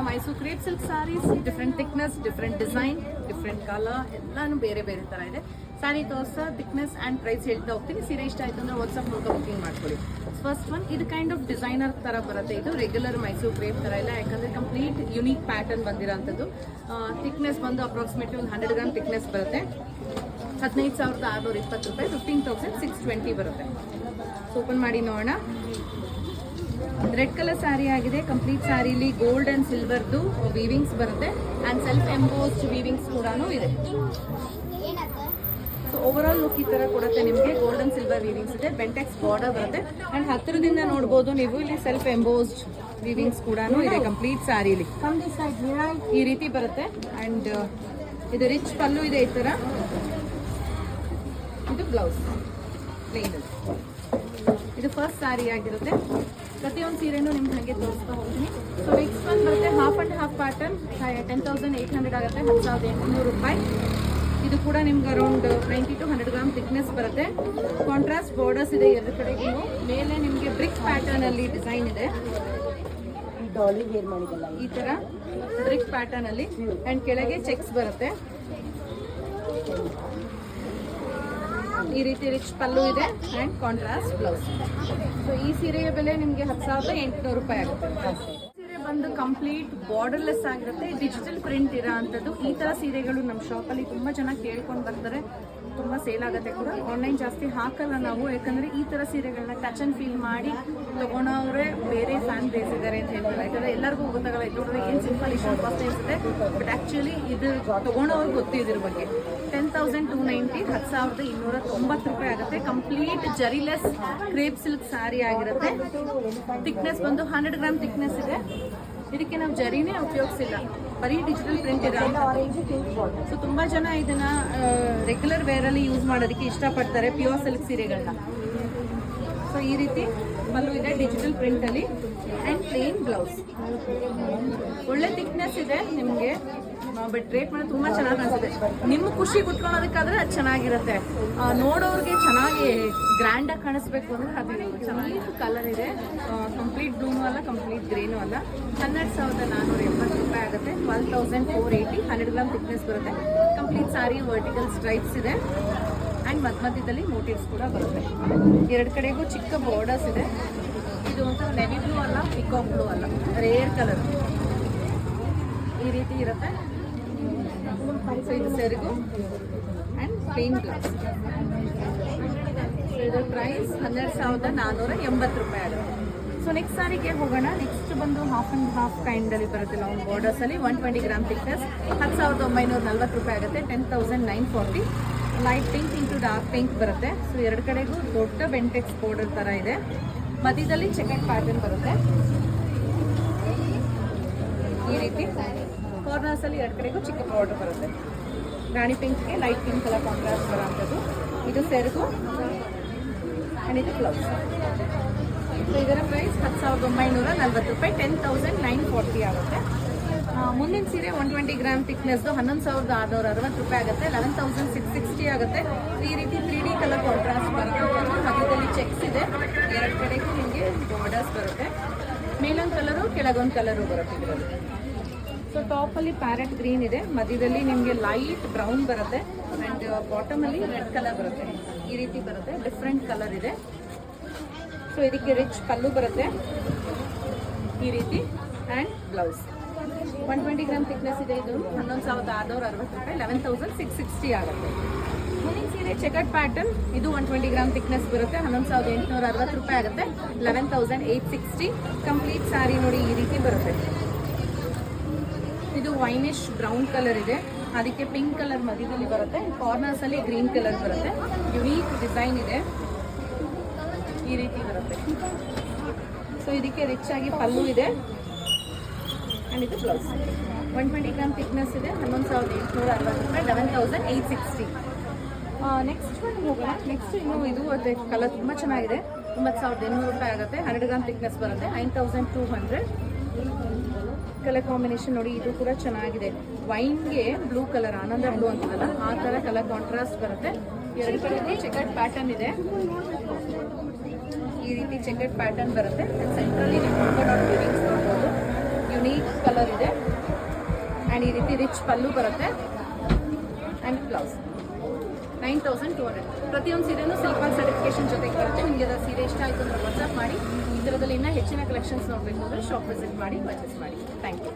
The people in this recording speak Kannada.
Mysuru crepe silk sarees, different thickness, different design, different colour, ಎಲ್ಲಾನು ಬೇರೆ ಬೇರೆ ತರ ಇದೆ. ಸ್ಯಾರಿ ತೋರಿಸ್ತಾ ಥಿಕ್ನೆಸ್ ಆ್ಯಂಡ್ ಪ್ರೈಸ್ ಹೇಳ್ತಾ ಹೋಗ್ತೀನಿ. ಸೀರೆ ಇಷ್ಟ ಆಯ್ತು ಅಂದರೆ ವಾಟ್ಸಪ್ ಮೂಲಕ ಬುಕಿಂಗ್ ಮಾಡ್ಕೊಳ್ಳಿ. ಫಸ್ಟ್ ಒನ್, ಇದು ಕೈಂಡ್ ಆಫ್ ಡಿಸೈನರ್ ತರ ಬರುತ್ತೆ. ಇದು ರೆಗ್ಯುಲರ್ ಮೈಸೂರು ಕ್ರೇಪ್ ತರ ಇಲ್ಲ, ಯಾಕಂದ್ರೆ ಕಂಪ್ಲೀಟ್ ಯುನೀಕ್ ಪ್ಯಾಟರ್ನ್ ಬಂದಿರೋಂಥದ್ದು. ಥಿಕ್ನೆಸ್ ಬಂದು ಅಪ್ರಾಕ್ಸಿಮೇಟ್ಲಿ ಒಂದು 100 ಗ್ರಾಮ್ ಥಿಕ್ನೆಸ್ ಬರುತ್ತೆ. 15,620 ರೂಪಾಯಿ, 15,620 ಬರುತ್ತೆ. ಓಪನ್ ಮಾಡಿ ನೋಡೋಣ. ರೆಡ್ ಕಲರ್ ಸ್ಯಾರಿ ಆಗಿದೆ. ಕಂಪ್ಲೀಟ್ ಸ್ಯಾರಿಲಿ ಗೋಲ್ಡ್ ಅಂಡ್ ಸಿಲ್ವರ್ದು ವೀವಿಂಗ್ಸ್ ಬರುತ್ತೆ ಅಂಡ್ ಸೆಲ್ಫ್ ಎಂಬೋಸ್ಡ್ ವೀವಿಂಗ್ಸ್ ಕೂಡ ಇದೆ. ಸೊ ಓವರ್ ಆಲ್ ಲುಕ್ ಈ ತರ ಕೊಡುತ್ತೆ ನಿಮಗೆ. ಗೋಲ್ಡ್ ಅಂಡ್ ಸಿಲ್ವರ್ ವೀವಿಂಗ್ಸ್ ಇದೆ, ಬೆಂಟೆಕ್ಸ್ ಬಾರ್ಡರ್ ಬರುತ್ತೆ ಅಂಡ್ ಹತ್ತಿರದಿಂದ ನೋಡಬಹುದು ನೀವು, ಇಲ್ಲಿ ಸೆಲ್ಫ್ ಎಂಬೋಸ್ಡ್ ವೀವಿಂಗ್ಸ್ ಕೂಡ ಇದೆ ಕಂಪ್ಲೀಟ್ ಸ್ಯಾರಿಲಿ. ಈ ರೀತಿ ಬರುತ್ತೆ ಅಂಡ್ ಇದು ರಿಚ್ ಪಲ್ಲು ಇದೆ ಈ ತರ. ಇದು ಬ್ಲೌಸ್ ಪ್ಲೇನ್. ಇದು ಫಸ್ಟ್ ಸ್ಯಾರಿ ಆಗಿರುತ್ತೆ. ಪ್ರತಿಯೊಂದು ಸೀರೆನೂ ನಿಮ್ಗೆ ಹಾಗೆ ತೋರಿಸ್ತಾ ಹೋಗ್ತೀನಿ. ಸೊ ನೆಕ್ಸ್ಟ್ ಒನ್ ಬರುತ್ತೆ ಹಾಫ್ ಅಂಡ್ ಹಾಫ್ ಪ್ಯಾಟರ್ನ್. 10,800 ಆಗುತ್ತೆ, 10,800 ರೂಪಾಯಿ. ಇದು ಕೂಡ ನಿಮ್ಗೆ ಅರೌಂಡ್ 90 to 100 ಗ್ರಾಮ್ ಥಿಕ್ನೆಸ್ ಬರುತ್ತೆ. ಕಾಂಟ್ರಾಸ್ಟ್ ಬಾರ್ಡರ್ಸ್ ಇದೆ ಎರಡು ಕಡೆಗೂ. ಮೇಲೆ ನಿಮಗೆ ಬ್ರಿಕ್ ಪ್ಯಾಟರ್ನ್ ಅಲ್ಲಿ ಡಿಸೈನ್ ಇದೆ ಈ ತರ ಬ್ರಿಕ್ ಪ್ಯಾಟರ್ನ್ ಅಲ್ಲಿ ಅಂಡ್ ಕೆಳಗೆ ಚೆಕ್ಸ್ ಬರುತ್ತೆ. ಈ ರೀತಿ ರಿಚ್ ಪಲ್ಲು ಇದೆ ಅಂಡ್ ಕಾಂಟ್ರಾಸ್ಟ್ ಬ್ಲೌಸ್. ಸೊ ಈ ಸೀರೆಯ ಬೆಲೆ ನಿಮಗೆ 10,800 ರೂಪಾಯಿ ಆಗುತ್ತೆ. ಸೀರೆ ಬಂದು ಕಂಪ್ಲೀಟ್ ಬಾರ್ಡರ್ಲೆಸ್ ಆಗಿರುತ್ತೆ, ಡಿಜಿಟಲ್ ಪ್ರಿಂಟ್ ಇರೋ ಅಂಥದ್ದು. ಈ ತರ ಸೀರೆಗಳು ನಮ್ಮ ಶಾಪಲ್ಲಿ ತುಂಬಾ ಚೆನ್ನಾಗಿ ಕೇಳ್ಕೊಂಡು ಬರ್ತಾರೆ, ತುಂಬಾ ಸೇಲ್ ಆಗುತ್ತೆ ಕೂಡ. ಆನ್ಲೈನ್ ಜಾಸ್ತಿ ಹಾಕಲ್ಲ ನಾವು, ಯಾಕಂದ್ರೆ ಈ ತರ ಸೀರೆಗಳನ್ನ ಟಚ್ ಅಂಡ್ ಫೀಲ್ ಮಾಡಿ ತಗೊಳೋರೆ ಬೇರೆ ಫ್ಯಾನ್ ಬೇಸ್ ಇದ್ದಾರೆ ಅಂತ ಹೇಳ್ತಾರೆ. ಯಾಕಂದ್ರೆ ಎಲ್ಲರಿಗೂ ಗೊತ್ತಾಗಲ್ಲ, ಇದು ನೋಡಿದ್ರೆ ಏನ್ ಸಿಂಪಲ್ ಇಷ್ಟ ಕಾಸ್ಟ್ ಅನ್ಸುತ್ತೆ, ಬಟ್ ಆಕ್ಚುಲಿ ಇದು ತಗೊಳೋರ್ಗೆ ಗೊತ್ತಿದ್ರ ಬಗ್ಗೆ. 10,290, 10,290 ರೂಪಾಯಿ ಆಗುತ್ತೆ. ಕಂಪ್ಲೀಟ್ ಜರಿಲೆಸ್ ಕ್ರೇಪ್ ಸಿಲ್ಕ್ ಸ್ಯಾರಿ ಆಗಿರುತ್ತೆ. ಥಿಕ್ನೆಸ್ ಬಂದು 100 ಗ್ರಾಮ್ ಥಿಕ್ನೆಸ್ ಇದೆ. ಇದಕ್ಕೆ ನಾವು ಜರಿನೇ ಉಪಯೋಗಿಸಿಲ್ಲ, ಬರೀ ಡಿಜಿಟಲ್ ಪ್ರಿಂಟ್ ಇದೆ. ಸೊ ತುಂಬಾ ಜನ ಇದನ್ನ ರೆಗ್ಯುಲರ್ ವೇರ್ ಅಲ್ಲಿ ಯೂಸ್ ಮಾಡೋದಕ್ಕೆ ಇಷ್ಟಪಡ್ತಾರೆ, ಪ್ಯೂರ್ ಸಿಲ್ಕ್ ಸೀರೆಗಳನ್ನ. ಸೊ ಈ ರೀತಿ ಪಲ್ಲು ಇದೆ ಡಿಜಿಟಲ್ ಪ್ರಿಂಟ್ ಅಲ್ಲಿ ಅಂಡ್ ಪ್ಲೇನ್ ಬ್ಲೌಸ್. ಒಳ್ಳೆ ಥಿಕ್ನೆಸ್ ಇದೆ ನಿಮಗೆ, ಬಟ್ ರೇಟ್ ಮಾಡಿ ತುಂಬಾ ಚೆನ್ನಾಗಿ ಕಾಣಿಸುತ್ತೆ. ನಿಮ್ಮ ಖುಷಿ ಕುತ್ಕೊಳ್ಳೋದಕ್ಕಾದ್ರೆ ಅದು ಚೆನ್ನಾಗಿರುತ್ತೆ. ನೋಡೋರಿಗೆ ಚೆನ್ನಾಗಿ ಗ್ರ್ಯಾಂಡ್ ಆಗಿ ಕಾಣಿಸ್ಬೇಕು ಅಂದ್ರೆ ಅದು ಚೆನ್ನಾಗಿ ಕಲರ್ ಇದೆ. ಕಂಪ್ಲೀಟ್ ಬ್ಲೂನು ಅಲ್ಲ, ಕಂಪ್ಲೀಟ್ ಗ್ರೀನು ಅಲ್ಲ. 12,480 ರೂಪಾಯಿ ಆಗುತ್ತೆ. 12,480, 100 ಗ್ರಾಮ್ ಥಿಕ್ನೆಸ್ ಬರುತ್ತೆ. ಕಂಪ್ಲೀಟ್ ಸಾರಿ ವರ್ಟಿಕಲ್ ಸ್ಟ್ರೈಪ್ಸ್ ಇದೆ ಅಂಡ್ ಮಧ್ಯದಲ್ಲಿ ಮೋಟಿವ್ಸ್ ಕೂಡ ಬರುತ್ತೆ. ಎರಡು ಕಡೆಗೂ ಚಿಕ್ಕ ಬಾರ್ಡರ್ಸ್ ಇದೆ. ಇದು ಒಂಥರ ನೆವಿ ಬ್ಲೂ ಅಲ್ಲ, ಪಿಕಾಕ್ ಬ್ಲೂ ಅಲ್ಲ, ರೇರ್ ಕಲರ್ ಈ ರೀತಿ ಇರುತ್ತೆ. ಸೊ ಇದು ಸೆರಗು ಅಂಡ್ ಪ್ಲೇನ್ ಬ್ಲೌಸ್. ಇದರ ಪ್ರೈಸ್ 12,480 ರೂಪಾಯಿ ಆಗುತ್ತೆ. ಸೊ ನೆಕ್ಸ್ಟ್ ಸಾರಿಗೆ ಹೋಗೋಣ. ನೆಕ್ಸ್ಟ್ ಬಂದು ಹಾಫ್ ಅಂಡ್ ಹಾಫ್ ಕೈಂಡ್ ಅಲ್ಲಿ ಬರುತ್ತೆ, ಲಾಂಗ್ ಬಾರ್ಡರ್ಸ್ ಅಲ್ಲಿ 120 ಗ್ರಾಮ್ ಥಿಕ್ನೆಸ್, 10,940 ರೂಪಾಯಿ ಆಗುತ್ತೆ. 10,940. Light pink into dark pink ಬರುತ್ತೆ. ಸೊ ಎರಡು ಕಡೆಗೂ ದೊಡ್ಡ ಬೆಂಟೆಕ್ಸ್ ಬಾರ್ಡರ್ ತರ ಇದೆ. ಮಧ್ಯದಲ್ಲಿ ಚೆಕೆಟ್ ಪ್ಯಾಟರ್ನ್ ಬರುತ್ತೆ ಈ ರೀತಿ. ಕಾರ್ನರ್ಸ್ ಅಲ್ಲಿ ಎರಡು ಕಡೆಗೂ ಚಿಕ್ಕ ಬಾರ್ಡರ್ ಬರುತ್ತೆ. ರಾಣಿ ಪಿಂಕ್ಗೆ ಲೈಟ್ ಪಿಂಕ್ ಕಲರ್ ಕಾಂಟ್ರಾಸ್ಟ್ ಬರೋಂಥದ್ದು. ಇದು ಸೆರಗು ಅಂಡ್ ಇದು ಬ್ಲೌಸ್. ಸೊ ಇದರ ಪ್ರೈಸ್ 10,940 ರೂಪಾಯಿ, 10,940 ಆಗುತ್ತೆ. ಮುಂದಿನ ಸೀರೆ 120 ಗ್ರಾಮ್ ಥಿಕ್ನೆಸ್ದು 11,660 ರೂಪಾಯಿ ಆಗುತ್ತೆ. 11,660 ಆಗುತ್ತೆ. ಈ ರೀತಿ 3D ಕಲರ್ ಕಾಂಟ್ರಾಸ್ಟ್ ಬರುತ್ತೆ. ಮಧ್ಯದಲ್ಲಿ ಚೆಕ್ಸ್ ಇದೆ, ಎರಡು ಕಡೆಗೂ ನಿಮಗೆ ಬಾರ್ಡರ್ಸ್ ಬರುತ್ತೆ. ಮೇಲೊಂದು ಕಲರು ಕೆಳಗೊಂದು ಕಲರು ಬರುತ್ತೆ ಇದರಲ್ಲಿ. ಸೊ ಟಾಪಲ್ಲಿ ಪ್ಯಾರೆಟ್ ಗ್ರೀನ್ ಇದೆ, ಮಧ್ಯದಲ್ಲಿ ನಿಮಗೆ ಲೈಟ್ ಬ್ರೌನ್ ಬರುತ್ತೆ ಆ್ಯಂಡ್ ಬಾಟಮಲ್ಲಿ ರೆಡ್ ಕಲರ್ ಬರುತ್ತೆ. ಈ ರೀತಿ ಬರುತ್ತೆ, ಡಿಫ್ರೆಂಟ್ ಕಲರ್ ಇದೆ. ಸೊ ಇದಕ್ಕೆ ರಿಚ್ ಪಲ್ಲು ಬರುತ್ತೆ ಈ ರೀತಿ ಆ್ಯಂಡ್ ಬ್ಲೌಸ್. 120 ಗ್ರಾಮ್ ಥಿಕ್ನೆಸ್ ಇದೆ. ಇದು 11,660 ರೂಪಾಯಿ, 11,660 ಆಗುತ್ತೆ. ಮುಂದಿನ ಸೀರೆ ಚೆಕರ್ಡ್ ಪ್ಯಾಟರ್ನ್. ಇದು 120 ಗ್ರಾಮ್ ಥಿಕ್ನೆಸ್ ಬರುತ್ತೆ, 11,860 ರೂಪಾಯಿ ಆಗುತ್ತೆ. 11,860. ಕಂಪ್ಲೀಟ್ ಸ್ಯಾರಿ ನೋಡಿ ಈ ರೀತಿ ಬರುತ್ತೆ. ಇದು ವೈನಿಶ್ ಬ್ರೌನ್ ಕಲರ್ ಇದೆ, ಅದಕ್ಕೆ ಪಿಂಕ್ ಕಲರ್ ಮಧ್ಯದಲ್ಲಿ ಬರುತ್ತೆ. ಕಾರ್ನರ್ಸ್ ಅಲ್ಲಿ ಗ್ರೀನ್ ಕಲರ್ ಬರುತ್ತೆ. ಯುನೀಕ್ ಡಿಸೈನ್ ಇದೆ, ಈ ರೀತಿ ಬರುತ್ತೆ. ಸೊ ಇದಕ್ಕೆ ರಿಚ್ ಆಗಿ ಪಲ್ಲು ಇದೆ ಆ್ಯಂಡ್ ಇದು ಬ್ಲೌಸ್. 120 ಗ್ರಾಮ್ ಥಿಕ್ನೆಸ್ ಇದೆ, 11,860 ರೂಪಾಯಿ, 11,860. ನೆಕ್ಸ್ಟ್ ಒನ್ ಹೋಗೋಣ. ನೆಕ್ಸ್ಟ್ ಇನ್ನು ಇದು ಅದೇ ಕಲರ್ ತುಂಬ ಚೆನ್ನಾಗಿದೆ, 9,800 ರೂಪಾಯಿ ಆಗುತ್ತೆ. 100 ಗ್ರಾಮ್ ಥಿಕ್ನೆಸ್ ಬರುತ್ತೆ, 9,200. ಕಲರ್ ಕಾಂಬಿನೇಷನ್ ನೋಡಿ, ಇದು ಕೂಡ ಚೆನ್ನಾಗಿದೆ. ವೈನ್ಗೆ ಬ್ಲೂ ಕಲರ್, ಆನಂದ ಬ್ಲೂ ಅಂತಿದಲ್ಲ ಆ ಥರ ಕಲರ್ ಕಾಂಟ್ರಾಸ್ಟ್ ಬರುತ್ತೆ. ಎರಡು ಕಡೆ ಚೆಕರ್ಡ್ ಪ್ಯಾಟರ್ನ್ ಇದೆ, ಈ ರೀತಿ ಚೆಕರ್ಡ್ ಪ್ಯಾಟರ್ನ್ ಬರುತ್ತೆ. ಸೆಂಟ್ರಲ್ಲಿ ನೀವು ನೋಡ್ಬೋದು ಯುನೀಕ್ ಕಲರ್ ಇದೆ ಆ್ಯಂಡ್ ಈ ರೀತಿ ರಿಚ್ ಪಲ್ಲು ಬರುತ್ತೆ ಆ್ಯಂಡ್ ಬ್ಲೌಸ್ 9200. ಪ್ರತಿಯೊಂದು ಸೀರೆನೂ ಸಿಲ್ಪಾಲ್ ಸರ್ಟಿಫಿಕೇಶನ್ ಜೊತೆಗೆ ಬರುತ್ತೆ. ನಿಮಗೆ ಅದರ ಸೀರೆ ಇಷ್ಟ ಆಯಿತು ಅಂದರೆ ವಾಟ್ಸಪ್ ಮಾಡಿ. ಈ ಥರದಲ್ಲಿ ಇನ್ನೂ ಹೆಚ್ಚಿನ ಕಲೆಕ್ಷನ್ಸ್ ನೋಡಬೇಕು ಅಂದರೆ ಶಾಪ್ ವಿಸಿಟ್ ಮಾಡಿ ಪರ್ಚೇಸ್ ಮಾಡಿ. Thank you.